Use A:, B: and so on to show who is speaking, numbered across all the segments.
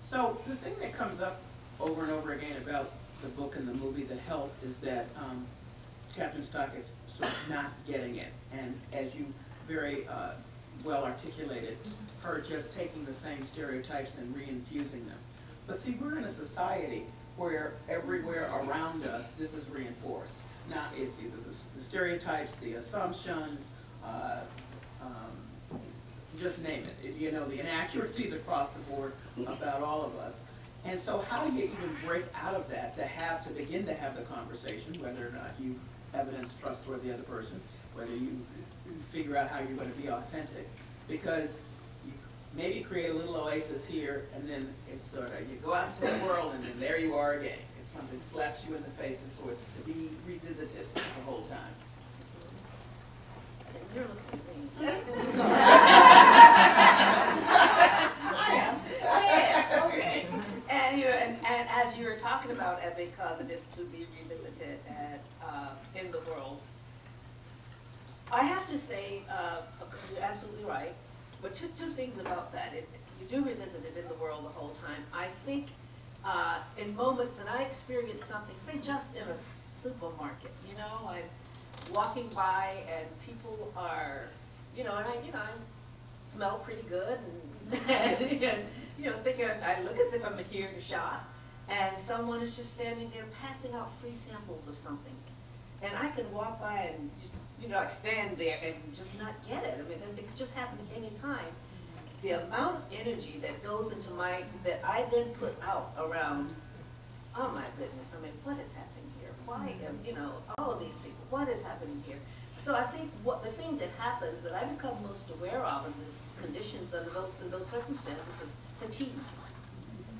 A: So the thing that comes up over and over again about the book and the movie, The Help, is that Captain Stock is sort of not getting it. And as you very well articulated, her just taking the same stereotypes and reinfusing them. But see, we're in a society where everywhere around us, this is reinforced. Now, it's either the stereotypes, the assumptions, just name it. You know, the inaccuracies across the board about all of us. And so how do you even break out of that to begin to have the conversation, whether or not you evidence trustworthy other person, whether you figure out how you're going to be authentic? Because you maybe create a little oasis here, and then it's sort of, you go out into the world, and then there you are again. It's something that slaps you in the face, and so it's to be revisited the whole time.
B: You're looking at me. Okay. And as you were talking about it, because it is to be revisited in the world, I have to say, you're absolutely right. But two things about that. You do revisit it in the world the whole time. I think in moments that I experience something, say just in a supermarket, you know, I'm walking by and people are, and I smell pretty good and thinking I look as if I'm here to shop, and someone is just standing there passing out free samples of something, and I can walk by and just like stand there and just not get it. I mean, it's just happening any time. The amount of energy that goes into that I then put out around, oh my goodness, I mean, what is happening here? Why, all of these people, what is happening here? So I think the thing that happens that I become most aware of in the conditions under those circumstances is fatigue.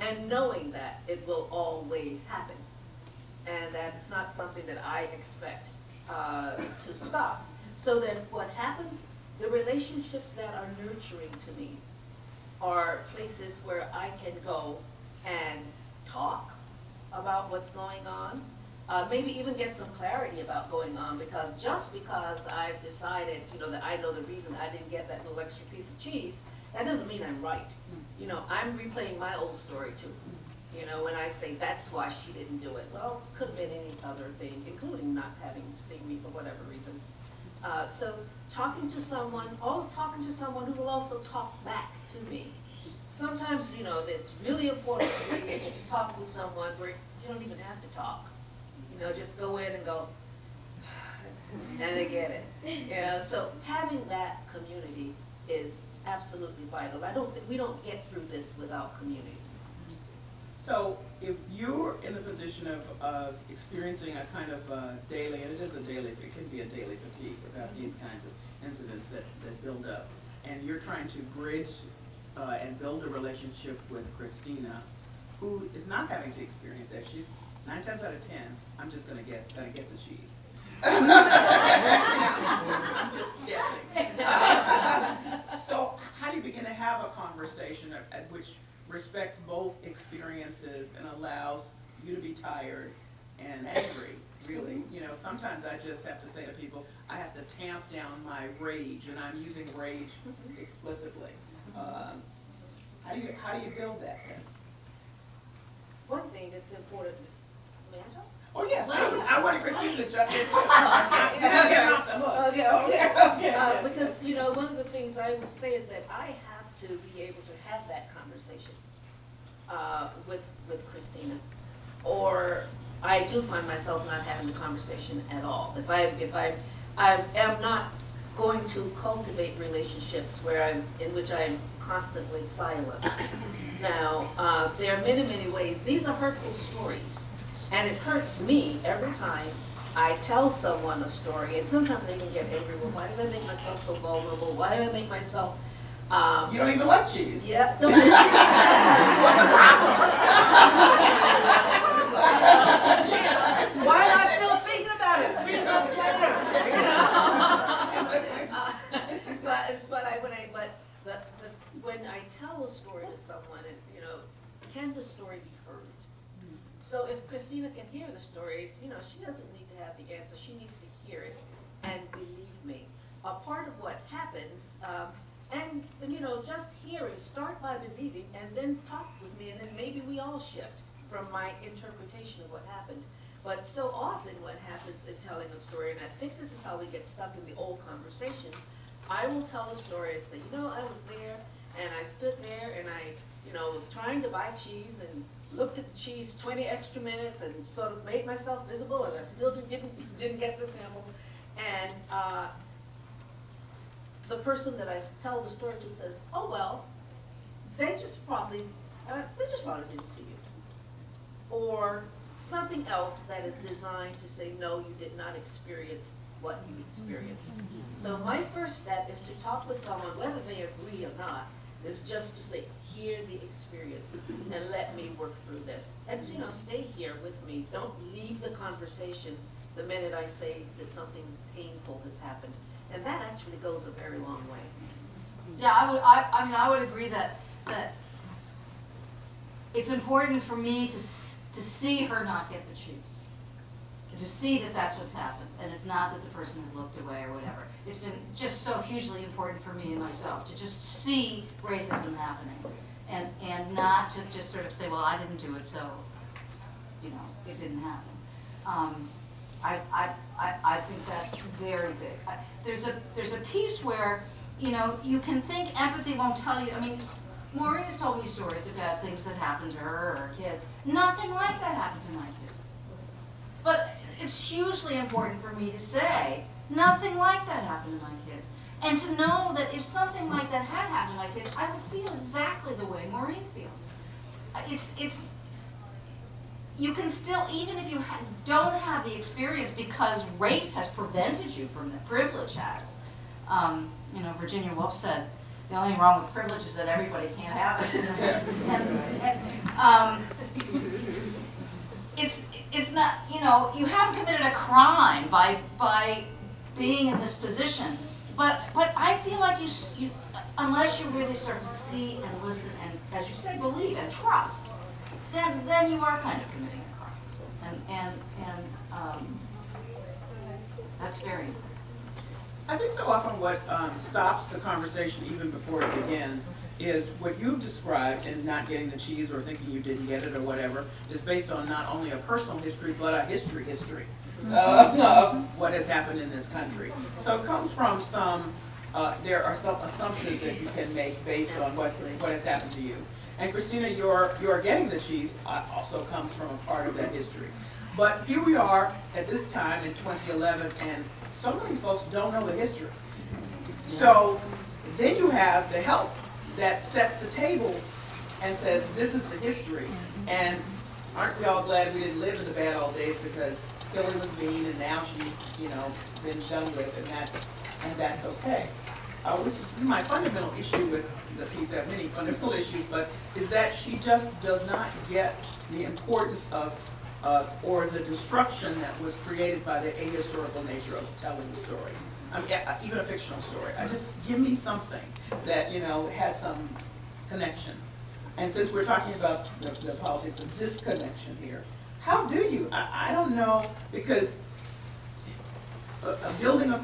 B: And knowing that it will always happen. And that it's not something that I expect to stop. So then what happens, the relationships that are nurturing to me are places where I can go and talk about what's going on, maybe even get some clarity about going on, because just because I've decided, that I know the reason I didn't get that little extra piece of cheese, that doesn't mean I'm right. I'm replaying my old story too. When I say that's why she didn't do it, well, could have been any other thing, including not having seen me for whatever reason. So talking to someone who will also talk back to me. Sometimes, it's really important to be able to talk with someone where you don't even have to talk. Just go in and go, and they get it. So having that community is absolutely vital. We don't get through this without community.
A: So if you're in the position of experiencing a kind of daily, and it can be a daily fatigue about these kinds of incidents that build up, and you're trying to bridge and build a relationship with Christina, who is not having to experience that. She's 9 times out of 10, I'm just going to guess, going to get the cheese. I'm just guessing. So how do you begin to have a conversation which respects both experiences and allows you to be tired and angry, really? Sometimes I just have to say to people, I have to tamp down my rage, and I'm using rage explicitly. How do you build that then?
B: One thing that's important, may I talk?
A: Oh yes, I want Christine to jump in. Okay.
B: Because one of the things I would say is that I have to be able to have that conversation with Christina, or I do find myself not having the conversation at all. If I am not going to cultivate relationships in which I'm constantly silenced. Now, there are many ways. These are hurtful stories, and it hurts me every time I tell someone a story, and sometimes they can get angry. Well, why did I make myself so vulnerable? Why did I make myself...
A: you don't even like cheese.
B: Yeah.
A: What's the problem?
B: Why am I still thinking about it 3 months later? When I tell a story to someone, can the story be heard? So if Christina can hear the story, she doesn't need to have the answer. She needs to hear it and believe me. A part of what happens, And you know, just hearing, start by believing, and then talk with me, and then maybe we all shift from my interpretation of what happened. But so often what happens in telling a story, and I think this is how we get stuck in the old conversation, I will tell a story and say, you know, I was there, and I stood there, and I, you know, was trying to buy cheese, and looked at the cheese 20 extra minutes, and sort of made myself visible, and I still didn't get the sample. And the person that I tell the story to says, oh, well, they just probably didn't see you. Or something else that is designed to say, no, you did not experience what you experienced. So my first step is to talk with someone, whether they agree or not, is just to say, hear the experience and let me work through this. And you know, stay here with me. Don't leave the conversation the minute I say that something painful has happened. And that actually goes a very long way.
C: Yeah, I would agree that it's important for me to see her not get the cheese, to see that that's what's happened, and it's not that the person has looked away or whatever. It's been just so hugely important for me and myself to just see racism happening, and not to just sort of say, well, I didn't do it, so you know, it didn't happen. I think that's very big. There's a piece where, you know, you can think empathy won't tell you. I mean, Maureen has told me stories about things that happened to her or her kids. Nothing like that happened to my kids. But it's hugely important for me to say, nothing like that happened to my kids. And to know that if something like that had happened to my kids, I would feel exactly the way Maureen feels. You can still, even if you don't have the experience because race has prevented you from it, privilege has. You know, Virginia Woolf said, the only thing wrong with privilege is that everybody can't have it. It's not, you know, you haven't committed a crime by being in this position, but I feel like you unless you really start to see and listen and, as you say, believe and trust, then you are kind of committing a crime, and that's very important.
A: I think so often what stops the conversation even before it begins is what you've described, and not getting the cheese or thinking you didn't get it or whatever, is based on not only a personal history, but a history of what has happened in this country. So it comes from there are some assumptions that you can make based on what has happened to you. And Christina, your getting the cheese also comes from a part of that history. But here we are at this time in 2011, and so many folks don't know the history. So then you have the help that sets the table and says, this is the history. And aren't we all glad we didn't live in the bad old days, because Philly was mean and now she's, you know, been done with, and that's okay. My fundamental issue with the piece, I have many fundamental issues, but is that she just does not get the importance of or the destruction that was created by the ahistorical nature of telling the story. Even a fictional story. Just give me something that, you know, has some connection. And since we're talking about the politics of disconnection here, how do you? I don't know, because building a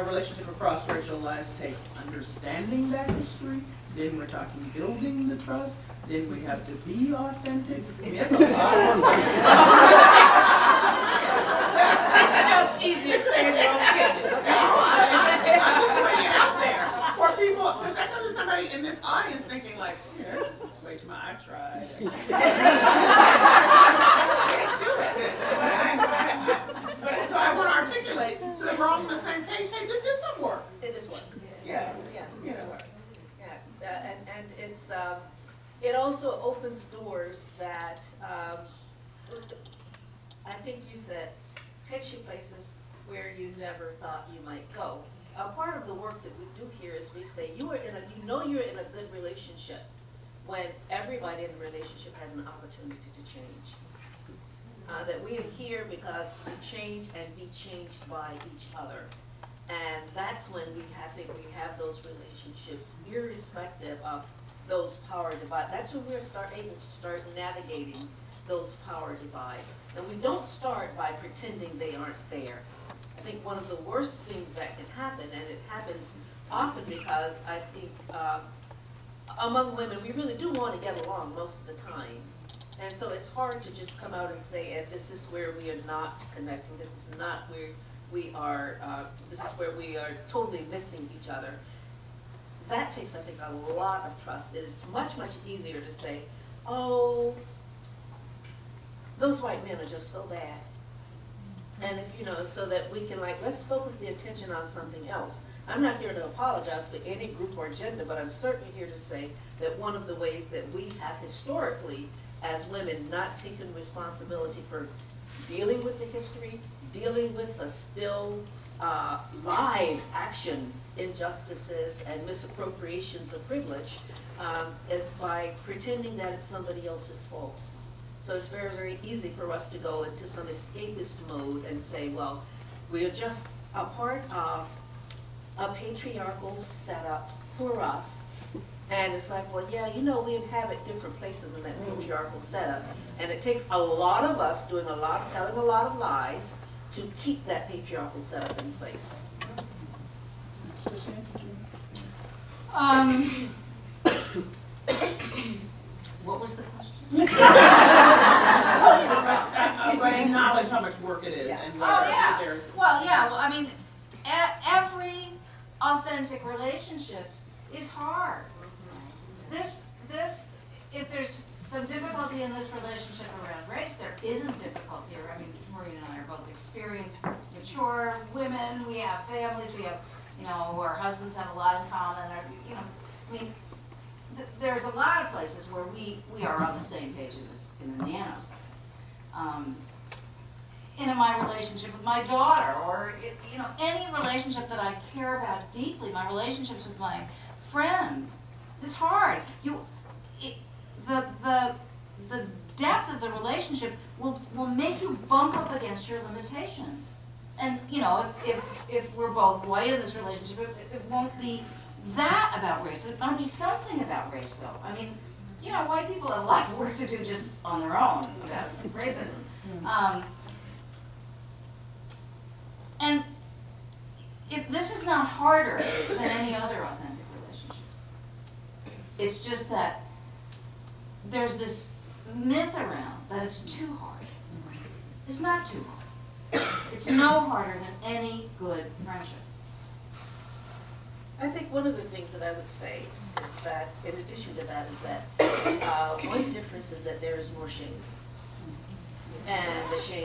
A: relationship across racial lines takes understanding that history. Then we're talking building the trust. Then we have to be authentic. I mean, that's a lot of work.
B: It's just easier to stay in your own kitchen.
A: I'm just putting it out there for people, because I know there's somebody in this audience thinking like, yeah, this is way too much. I've tried. But so I want to articulate so that we're all on the same page. Hey, this is some work.
B: It is work.
A: Yeah.
B: Yeah,
A: You
B: it's
A: know.
B: work. Yeah, and it's it also opens doors that I think you said takes you places where you never thought you might go. A part of the work that we do here is we say you're in a good relationship when everybody in the relationship has an opportunity to change. That we are here because to change and be changed by each other. And that's when we have those relationships, irrespective of those power divides. That's when we're able to start navigating those power divides. And we don't start by pretending they aren't there. think one of the worst things that can happen, and it happens often because I think among women, we really do want to get along most of the time. And so it's hard to just come out and say, this is where we are not connecting, this is not where we are, this is where we are totally missing each other. That takes, I think, a lot of trust. It is much, much easier to say, oh, those white men are just so bad. And if, you know, so that we can let's focus the attention on something else. I'm not here to apologize for any group or agenda, but I'm certainly here to say that one of the ways that we have historically, as women, not taken responsibility for dealing with the history, dealing with the still live action injustices and misappropriations of privilege, is by pretending that it's somebody else's fault. So it's very, very easy for us to go into some escapist mode and say, well, we are just a part of a patriarchal setup for us. And it's like, well, yeah, you know, we inhabit different places in that patriarchal setup. And it takes a lot of us doing a lot, telling a lot of lies to keep that patriarchal setup in place.
C: What was the question?
A: But acknowledge how much work it is and
C: Oh, yeah.
A: there's.
C: Well, yeah, well, I mean, every authentic relationship is hard. If there's some difficulty in this relationship around race, there isn't difficulty. I mean, Maureen and I are both experienced, mature women. We have families. We have, you know, our husbands have a lot in common. You know, I mean, there's a lot of places where we are on the same page in the nanosecond. In my relationship with my daughter, or you know, any relationship that I care about deeply, my relationships with my friends, it's hard. The depth of the relationship will make you bump up against your limitations. And you know, if we're both white in this relationship, it won't be that about race. It might be something about race, though. I mean, you know, white people have a lot of work to do just on their own about racism. And this is not harder than any other authentic relationship. It's just that there's this myth around that it's too hard. It's not too hard. It's no harder than any good friendship.
B: I think one of the things that I would say is that, in addition to that, is that one difference is that there is more shame. And the shame